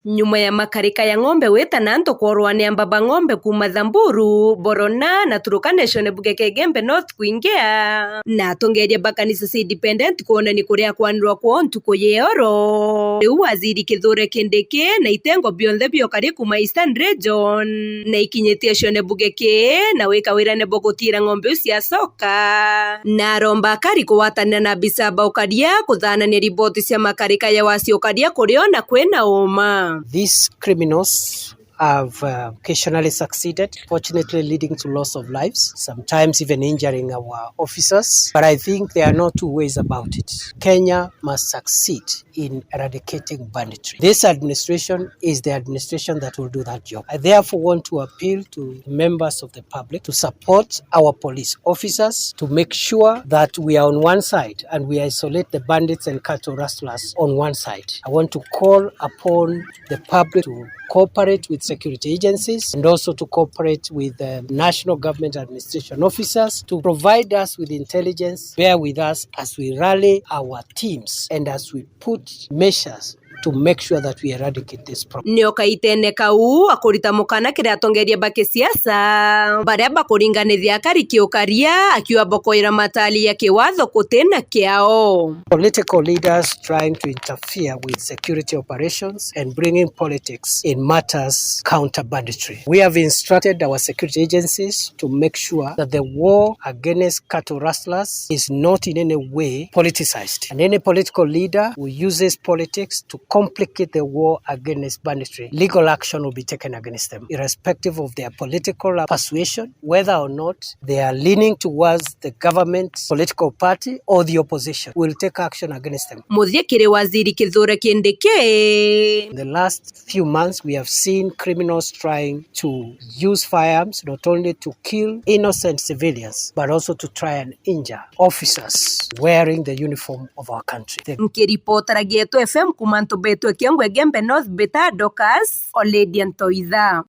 Nyuma ya makarika ya ng'ombe wetana anto kworwania mbaba ng'ombe kuma Thamburu, Borona na Turkana Buge Kegembe North kuingia na atongeria bakanisa cia independent kuona ni kuria kwanirwa kwa ntuko yeoro riu waziri Kithure Kindiki na itengo bionthe biokari kuma Eastern Region na ikinyitie Buge na wika wirane bogotira ng'ombe cia soka na aromba akari kuwatanira na bisaba ukaria kuthanania riboti cia makarika ya wasi ukaria kuriona kwina uma. These criminals have occasionally succeeded, fortunately leading to loss of lives, sometimes even injuring our officers. But I think there are no two ways about it. Kenya must succeed in eradicating banditry. This administration is the administration that will do that job. I therefore want to appeal to members of the public to support our police officers to make sure that we are on one side and we isolate the bandits and cattle rustlers on one side. I want to call upon the public to cooperate with security agencies and also to cooperate with the national government administration officers to provide us with intelligence, bear with us as we rally our teams and as we put measures to make sure that we eradicate this problem. Nio kaitene kau akurita mukana kiria atongeria bake siasa baria bakuringanithia akari kiukaria akiwa bokoira matali ya kiwatho kutena kiao. Political leaders trying to interfere with security operations and bringing politics in matters counter banditry. We have instructed our security agencies to make sure that the war against cattle rustlers is not in any way politicized, and any political leader who uses politics to complicate the war against banditry, legal action will be taken against them, irrespective of their political persuasion, whether or not they are leaning towards the government political party or the opposition. We'll take action against them. Muthikiri waziri Kithure Kindiki. In the last few months, we have seen criminals trying to use firearms not only to kill innocent civilians, but also to try and injure officers wearing the uniform of our country. Nkiripotera Geto FM kumanto betu Kiongwe Gembe North Beta Dokas Oledian Toitha.